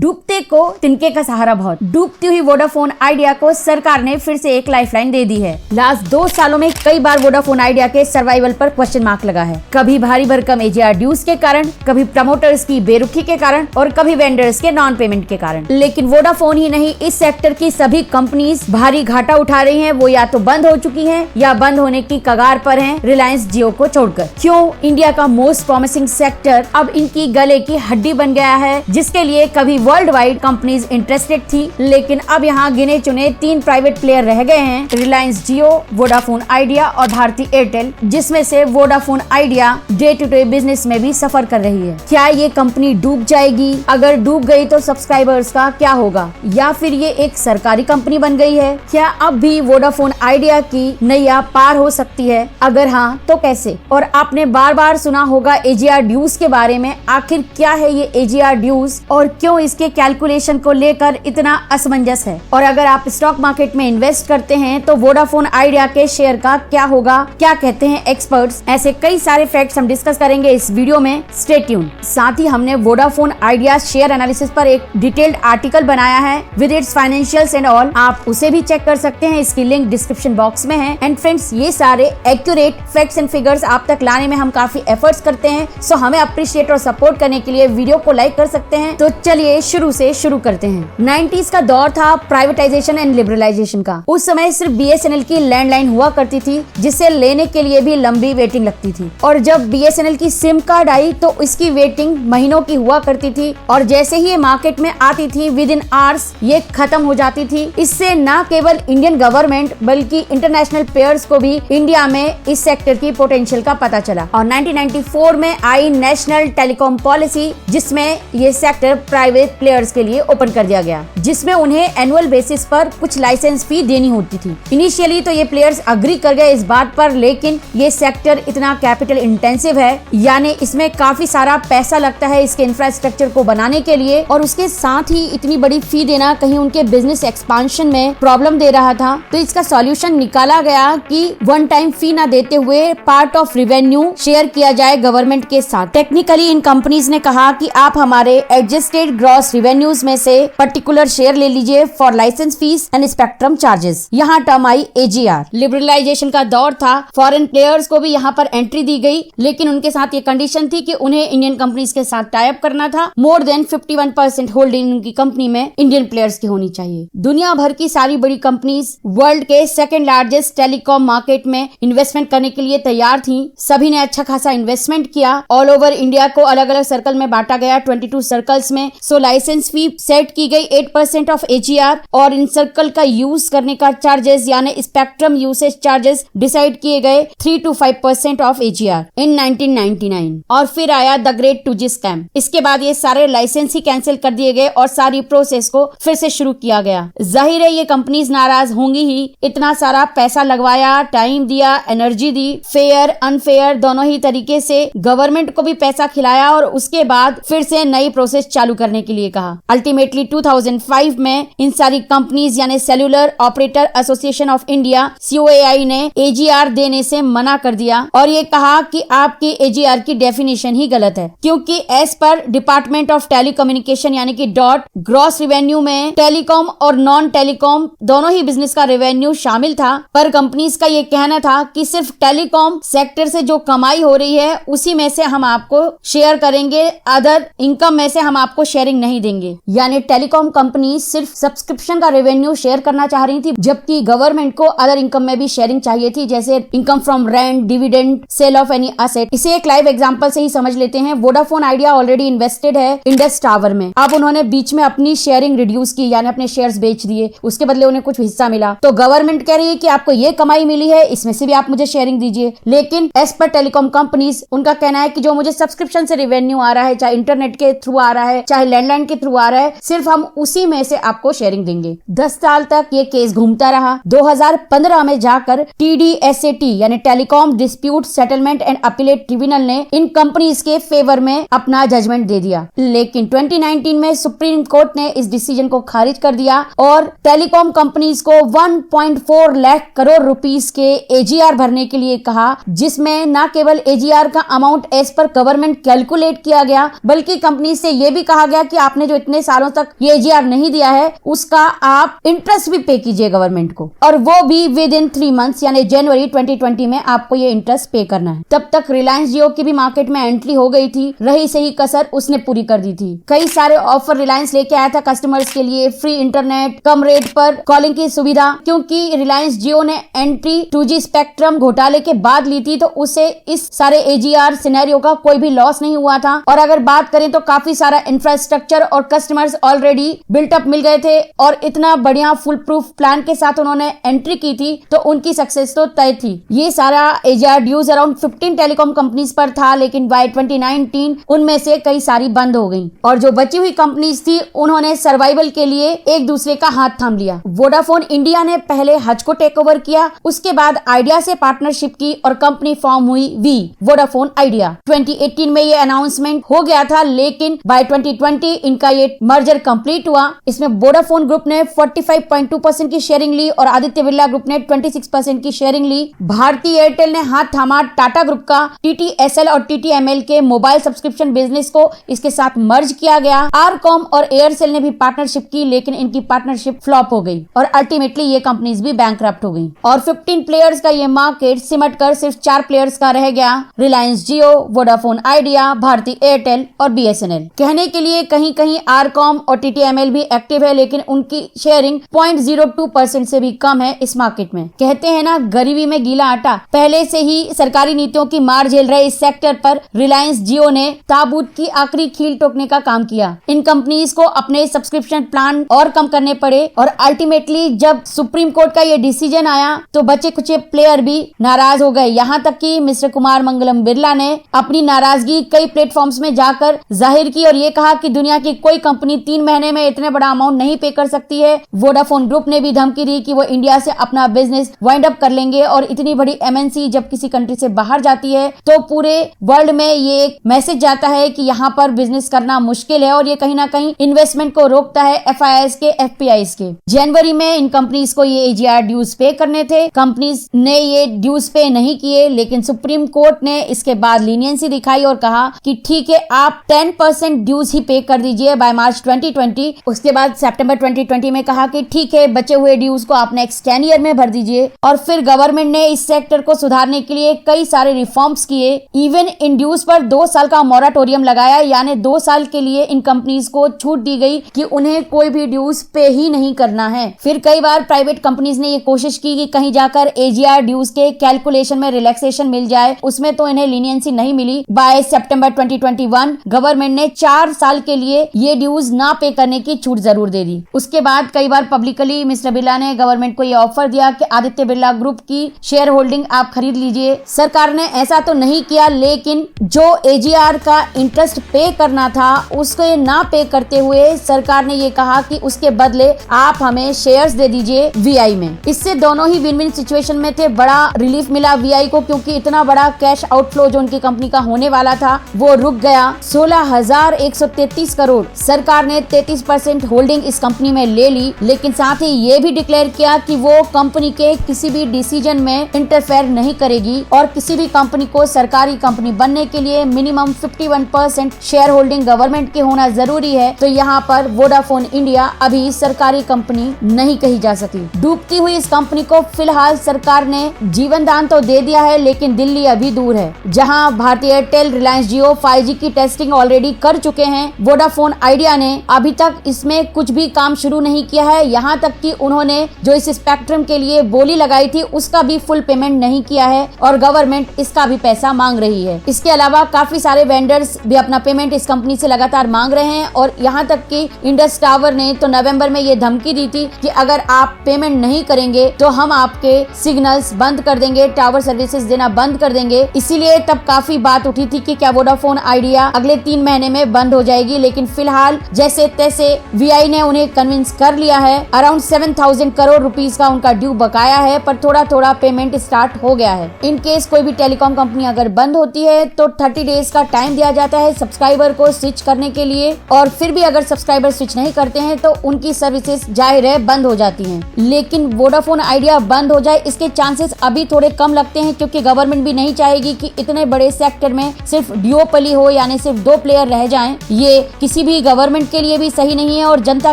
डूबते को तिनके का सहारा बहुत। डूबती हुई वोडाफोन आइडिया को सरकार ने फिर से एक लाइफलाइन दे दी है। लास्ट 2 सालों में कई बार वोडाफोन आइडिया के सर्वाइवल पर क्वेश्चन मार्क लगा है। कभी भारी भरकम AGR ड्यूज के कारण, कभी प्रमोटर्स की बेरुखी के कारण और कभी वेंडर्स के नॉन पेमेंट के कारण। लेकिन वोडाफोन ही नहीं, इस सेक्टर की सभी कंपनीज भारी घाटा उठा रही हैं। वो या तो बंद हो चुकी हैं या बंद होने की कगार पर हैं, रिलायंस जियो को छोड़कर। क्यों? इंडिया का मोस्ट प्रॉमिसिंग सेक्टर अब इनकी गले की हड्डी बन गया है, जिसके लिए कभी वर्ल्ड वाइड कंपनीज इंटरेस्टेड थी, लेकिन अब यहाँ गिने चुने 3 प्राइवेट प्लेयर रह गए हैं, रिलायंस जियो, वोडाफोन आइडिया और भारती एयरटेल, जिसमें से Vodafone Idea day to day business में भी सफर कर रही है। क्या ये कंपनी डूब जाएगी? अगर डूब गई तो सब्सक्राइबर्स का क्या होगा? या फिर ये एक सरकारी कंपनी बन गई है? क्या अब भी वोडाफोन आइडिया की नैया पार हो सकती है? अगर हाँ तो कैसे? और आपने बार बार सुना होगा AGR ड्यूज के बारे में। आखिर क्या है ये AGR ड्यूज और क्यों इसके कैलकुलेशन को लेकर इतना असमंजस है? और अगर आप स्टॉक मार्केट में इन्वेस्ट करते हैं तो वोडाफोन आइडिया के शेयर का क्या होगा? क्या कहते हैं एक्सपर्ट्स? ऐसे कई सारे फैक्ट्स हम डिस्कस करेंगे इस वीडियो में। Stay tune. साथ ही हमने वोडाफोन आइडिया शेयर एनालिसिस पर एक डिटेल्ड आर्टिकल बनाया है with its financials and all. आप उसे भी चेक कर सकते हैं, इसकी लिंक डिस्क्रिप्शन बॉक्स में है। एंड फ्रेंड्स, ये सारे एक्यूरेट फैक्ट्स एंड फिगर्स आप तक लाने में हम काफी एफर्ट्स करते हैं, सो हमें अप्रिशिएट और सपोर्ट करने के लिए वीडियो को लाइक कर सकते हैं। तो चलिए शुरू से शुरू करते हैं। 90s का दौर था प्राइवेटाइजेशन एंड लिबरलाइजेशन का। उस समय सिर्फ BSNL की लैंडलाइन हुआ करती थी, जिसे लेने के लिए भी लंबी वेटिंग लगती थी। और जब BSNL की सिम कार्ड आई तो इसकी वेटिंग महीनों की हुआ करती थी, और जैसे ही ये मार्केट में आती थी विद इन आवर्स ये खत्म हो जाती थी। इससे न केवल इंडियन गवर्नमेंट बल्कि इंटरनेशनल प्लेयर्स को भी इंडिया में इस सेक्टर की पोटेंशियल का पता चला। और 1994 में आई नेशनल टेलीकॉम पॉलिसी, जिसमें ये सेक्टर प्राइवेट प्लेयर्स के लिए ओपन कर दिया गया, जिसमें उन्हें एनुअल बेसिस पर कुछ लाइसेंस फी देनी होती थी। इनिशियली तो ये प्लेयर्स अग्री कर गए इस बात पर, लेकिन ये सेक्टर इतना कैपिटल इंटेंसिव है, यानी इसमें काफी सारा पैसा लगता है इसके इंफ्रास्ट्रक्चर को बनाने के लिए, और उसके साथ ही इतनी बड़ी फी देना कहीं उनके बिजनेस एक्सपांशन में प्रॉब्लम दे रहा था। तो इसका सॉल्यूशन निकाला गया कि वन टाइम फी ना देते हुए पार्ट ऑफ रिवेन्यू शेयर किया जाए गवर्नमेंट के साथ। टेक्निकली इन कंपनीज ने कहा कि आप हमारे एडजस्टेड ग्रॉस रिवेन्यूज में से पर्टिकुलर शेयर ले लीजिए for license fees and spectrum charges. यहाँ टर्म आई AGR। लिबरलाइजेशन का दौर था, फॉरेन प्लेयर्स को भी यहाँ पर एंट्री दी गई, लेकिन उनके साथ ये कंडीशन थी कि उन्हें इंडियन कंपनीज के साथ टाई अप करना था। मोर देन 51% होल्डिंग उनकी कंपनी में इंडियन प्लेयर्स की होनी चाहिए। दुनिया भर की सारी बड़ी कंपनीज वर्ल्ड के सेकंड लार्जेस्ट टेलीकॉम मार्केट में इन्वेस्टमेंट करने के लिए तैयार थी। सभी ने अच्छा खासा इन्वेस्टमेंट किया। ऑल ओवर इंडिया को अलग अलग सर्कल में बांटा गया, 22 सर्कल्स में। सो लाइसेंस फी सेट की गई 8% ऑफ AGR, और इन सर्कल का यूज करने का चार्जेस यानी स्पेक्ट्रम यूसेज चार्जेस डिसाइड किए गए 3 to 5% ऑफ AGR इन 1999। और फिर आया द ग्रेट 2G स्कैम। इसके बाद ये सारे लाइसेंस ही कैंसिल कर दिए गए और सारी प्रोसेस को फिर से शुरू किया गया। जाहिर है ये कंपनीज नाराज होंगी ही, इतना सारा पैसा लगवाया, टाइम दिया, एनर्जी दी, फेयर अनफेयर दोनों ही तरीके से गवर्नमेंट को भी पैसा खिलाया, और उसके बाद फिर से नई प्रोसेस चालू करने के लिए कहा। अल्टीमेटली 2005 में इन सारी कंपनीज यानी cellular operator association of India COAI ने AGR देने से मना कर दिया, और ये कहा कि आपकी AGR की डेफिनेशन ही गलत है, क्योंकि as per department of telecommunication यानी कि डॉट ग्रॉस रिवेन्यू में टेलीकॉम और नॉन टेलीकॉम दोनों ही बिजनेस का रेवेन्यू शामिल था। पर कंपनीज का ये कहना था कि सिर्फ टेलीकॉम सेक्टर से जो कमाई हो रही है उसी में से हम आपको शेयर करेंगे, अदर इनकम में से हम आपको शेयरिंग नहीं देंगे। यानी टेलीकॉम कंपनी सिर्फ सब्सक्रिप्शन का रेवेन्यू शेयर करना चाह रही थी, जबकि गवर्नमेंट को अदर इनकम में भी शेयरिंग चाहिए थी, जैसे income from rent, dividend, sale of any asset. इसे एक लाइव एग्जांपल से ही समझ लेते हैं। वोडाफोन आइडिया ऑलरेडी इन्वेस्टेड है इंडस टावर में। अब उन्होंने बीच में अपनी शेयरिंग रिड्यूस की, यानी अपने शेयर्स बेच दिए, उसके बदले उन्हें कुछ हिस्सा मिला। तो गवर्नमेंट कह रही है कि आपको ये कमाई मिली है, इसमें से भी आप मुझे शेयरिंग दीजिए। लेकिन एज पर टेलीकॉम कंपनीज उनका कहना है कि जो मुझे सब्सक्रिप्शन से रेवेन्यू आ रहा है, चाहे इंटरनेट के थ्रू आ रहा है, चाहे लैंडलाइन के थ्रू आ रहा है, सिर्फ हम उसी में से आपको शेयरिंग देंगे। 10 साल तक ये केस घूमता रहा। 2015 में जाकर TDSAT यानी telecom dispute settlement and appellate tribunal ने इन कंपनीज के फेवर में अपना जजमेंट दे दिया। लेकिन 2019 में सुप्रीम कोर्ट ने इस डिसीजन को खारिज कर दिया और टेलीकॉम कंपनीज को 1.4 लाख करोड़ रुपीस के AGR भरने के लिए कहा, जिसमें न केवल AGR का अमाउंट एज पर गवर्नमेंट कैलकुलेट किया गया, बल्कि कंपनी से यह भी कहा गया कि आप आपने जो इतने सालों तक ये AGR नहीं दिया है उसका आप इंटरेस्ट भी पे कीजिए गवर्नमेंट को, और वो भी विद इन 3 मंथ्स यानी जनवरी 2020 में आपको ये इंटरेस्ट पे करना है। तब तक रिलायंस जियो की भी मार्केट में एंट्री हो गई थी, रही सही कसर उसने पूरी कर दी थी। कई सारे ऑफर रिलायंस लेके आया था कस्टमर्स के लिए, फ्री इंटरनेट, कम रेट पर कॉलिंग की सुविधा, क्योंकि रिलायंस जियो ने एंट्री 2G स्पेक्ट्रम घोटाले के बाद ली थी, तो उसे इस सारे AGR सिनेरियो का कोई भी लॉस नहीं हुआ था। और अगर बात करें तो काफी सारा इंफ्रास्ट्रक्चर और कस्टमर्स ऑलरेडी बिल्टअप मिल गए थे, और इतना बढ़िया फुल प्रूफ प्लान के साथ उन्होंने एंट्री की थी, तो उनकी सक्सेस तो तय थी। ये सारा AGR dues around 15 telecom companies पर था, लेकिन बाय 2019 उनमें से कई सारी बंद हो गई, और जो बची हुई कंपनीज थी उन्होंने सर्वाइवल के लिए एक दूसरे का हाथ थाम लिया। वोडाफोन इंडिया ने पहले हज को टेक ओवर किया, उसके बाद आइडिया से पार्टनरशिप की और कंपनी फॉर्म हुई वोडाफोन आइडिया। 2018 में ये अनाउंसमेंट हो गया था, लेकिन बाय 2020 इनका ये मर्जर कंप्लीट हुआ। इसमें वोडाफोन ग्रुप ने 45.2% की शेयरिंग ली और आदित्य बिरला ग्रुप ने 26% की शेयरिंग ली। भारती एयरटेल ने हाथ थामा टाटा ग्रुप का। TTSL और TTML के मोबाइल सब्सक्रिप्शन बिजनेस को इसके साथ मर्ज किया गया। आरकॉम और एयरसेल ने भी पार्टनरशिप की, लेकिन इनकी पार्टनरशिप फ्लॉप हो गई और अल्टीमेटली ये कंपनीज भी बैंकरप्ट हो गई, और 15 प्लेयर्स का ये मार्केट सिमट कर सिर्फ 4 प्लेयर्स का रह गया, रिलायंस जियो, वोडाफोन आइडिया, भारती एयरटेल और BSNL। कहने के लिए कहीं कहीं आरकॉम और TTML भी एक्टिव है, लेकिन उनकी शेयरिंग 0.02% से भी कम है इस मार्केट में। कहते हैं ना, गरीबी में गीला आटा। पहले से ही सरकारी नीतियों की मार झेल रहे इस सेक्टर पर रिलायंस जियो ने ताबूत की आखिरी खील ठोकने का काम किया। इन कंपनीज को अपने सब्सक्रिप्शन प्लान और कम करने पड़े, और अल्टीमेटली जब सुप्रीम कोर्ट का ये डिसीजन आया तो बचे कुछ प्लेयर भी नाराज हो गए। यहाँ तक कि मिस्टर कुमार मंगलम बिरला ने अपनी नाराजगी कई प्लेटफॉर्म्स में जाकर जाहिर की और ये कहा कि दुनिया की कोई कंपनी 3 महीने में इतने बड़ा अमाउंट नहीं पे कर सकती है। वोडाफोन ग्रुप ने भी धमकी दी कि वो इंडिया से अपना बिजनेस वाइंड अप कर लेंगे, और इतनी बड़ी MNC जब किसी कंट्री से बाहर जाती है तो पूरे वर्ल्ड में ये एक मैसेज जाता है कि यहाँ पर बिजनेस करना मुश्किल है, और ये कहीं ना कहीं इन्वेस्टमेंट को रोकता है FIIs के, FPIs के। जनवरी में इन कंपनीज को ये AGR ड्यूज पे करने थे, कंपनीज ने ये ड्यूज पे नहीं किए, लेकिन सुप्रीम कोर्ट ने इसके बाद लीनियंसी दिखाई और कहा कि ठीक है, आप 10% ड्यूज ही पे कर दीजिए बाय मार्च 2020। उसके बाद सितंबर 2020 में कहा कि ठीक है, बचे हुए ड्यूज को आप नेक्स्ट 10 ईयर में भर दीजिए। और फिर गवर्नमेंट ने इस सेक्टर को सुधारने के लिए कई सारे रिफॉर्म्स किए। इवन इन ड्यूज पर 2 साल का मॉरेटोरियम लगाया, यानी 2 साल के लिए इन कंपनीज को छूट दी गई कि उन्हें कोई भी ड्यूज पे ही नहीं करना है। फिर कई बार प्राइवेट कंपनीज ने ये कोशिश की कि कहीं जाकर AGR ड्यूज के कैलकुलेशन में रिलैक्सेशन मिल जाए, उसमें तो इन्हें लीनियंसी नहीं मिली। बाय सितंबर 2021 गवर्नमेंट ने 4 साल के लिए ये ड्यूज ना पे करने की छूट जरूर दे दी। उसके बाद कई बार पब्लिकली मिस्टर बिरला ने गवर्नमेंट को ये ऑफर दिया कि आदित्य बिरला ग्रुप की शेयर होल्डिंग आप खरीद लीजिए। सरकार ने ऐसा तो नहीं किया, लेकिन जो AGR का इंटरेस्ट पे करना था उसको ना पे करते हुए सरकार ने ये कहा कि उसके बदले आप हमें शेयर्स दे दीजिए VI में। इससे दोनों ही विन विन सिचुएशन में थे। बड़ा रिलीफ मिला VI को, क्योंकि इतना बड़ा कैश आउटफ्लो जो उनकी कंपनी का होने वाला था वो रुक गया। 16,133 करोड़ सरकार ने 33% होल्डिंग इस कंपनी में ले ली, लेकिन साथ ही ये भी डिक्लेयर किया कि वो कंपनी के किसी भी डिसीजन में इंटरफेयर नहीं करेगी, और किसी भी कंपनी को सरकारी कंपनी बनने के लिए मिनिमम 51% शेयर होल्डिंग गवर्नमेंट के होना जरूरी है। तो यहाँ पर वोडाफोन इंडिया अभी सरकारी कंपनी नहीं कही जा सकी। डूबती हुई इस कंपनी को फिलहाल सरकार ने जीवन दान तो दे दिया है, लेकिन दिल्ली अभी दूर है। जहाँ भारती एयरटेल, रिलायंस जियो 5G की टेस्टिंग ऑलरेडी कर चुके हैं, वोडाफोन आइडिया ने अभी तक इसमें कुछ भी काम शुरू नहीं किया है। यहाँ तक कि उन्होंने जो इस स्पेक्ट्रम के लिए बोली लगाई थी उसका भी फुल पेमेंट नहीं किया है, और गवर्नमेंट इसका भी पैसा मांग रही है। इसके अलावा काफी सारे वेंडर्स भी अपना पेमेंट इस कंपनी से लगातार मांग रहे हैं, और यहाँ तक कि इंडस टावर ने तो नवंबर में ये धमकी दी थी कि अगर आप पेमेंट नहीं करेंगे तो हम आपके सिग्नल्स बंद कर देंगे, टावर सर्विसेज देना बंद कर देंगे। इसीलिए तब काफी बात उठी थी कि क्या वोडाफोन आइडिया अगले 3 महीने में बंद हो जाएगी, लेकिन फिलहाल जैसे तैसे VI ने उन्हें कन्विंस कर लिया है। अराउंड 7,000 करोड़ रुपीस का उनका ड्यू बकाया है, पर थोड़ा थोड़ा पेमेंट स्टार्ट हो गया है। इन केस कोई भी टेलीकॉम कंपनी अगर बंद होती है तो 30 डेज का टाइम दिया जाता है सब्सक्राइबर को स्विच करने के लिए, और फिर भी अगर सब्सक्राइबर स्विच नहीं करते हैं तो उनकी सर्विसेज जाहिर है बंद हो जाती हैं। लेकिन वोडाफोन आइडिया बंद हो जाए इसके चांसेस अभी थोड़े कम लगते हैं, क्योंकि गवर्नमेंट भी नहीं चाहेगी कि इतने बड़े सेक्टर में सिर्फ ड्यूओपली हो, यानी सिर्फ 2 प्लेयर रह जाएं। ये किसी किसी भी गवर्नमेंट के लिए भी सही नहीं है और जनता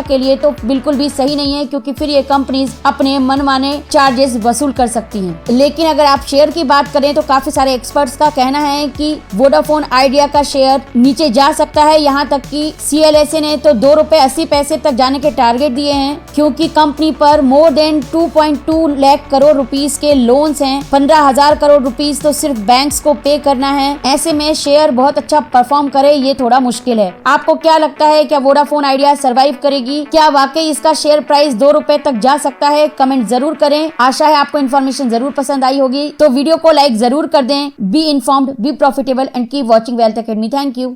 के लिए तो बिल्कुल भी सही नहीं है, क्योंकि फिर ये कंपनीज अपने मनमाने चार्जेस वसूल कर सकती हैं। लेकिन अगर आप शेयर की बात करें तो काफी सारे एक्सपर्ट्स का कहना है कि वोडाफोन आइडिया का शेयर नीचे जा सकता है। यहाँ तक कि CLSA ने तो ₹2.80 तक जाने के टारगेट दिए हैं, क्योंकि कंपनी पर more than 2.2 lakh crore rupees के लोन्स हैं। 15,000 करोड़ रुपीस तो सिर्फ बैंक्स को पे करना है। ऐसे में शेयर बहुत अच्छा परफॉर्म करे ये थोड़ा मुश्किल है। आपको क्या लगता है, क्या वोडाफोन आइडिया सर्वाइव करेगी? क्या वाकई इसका शेयर प्राइस ₹2 तक जा सकता है? कमेंट जरूर करें। आशा है आपको इन्फॉर्मेशन जरूर पसंद आई होगी, तो वीडियो को लाइक जरूर कर दें। Be informed, be profitable and keep watching wealth academy. Thank you.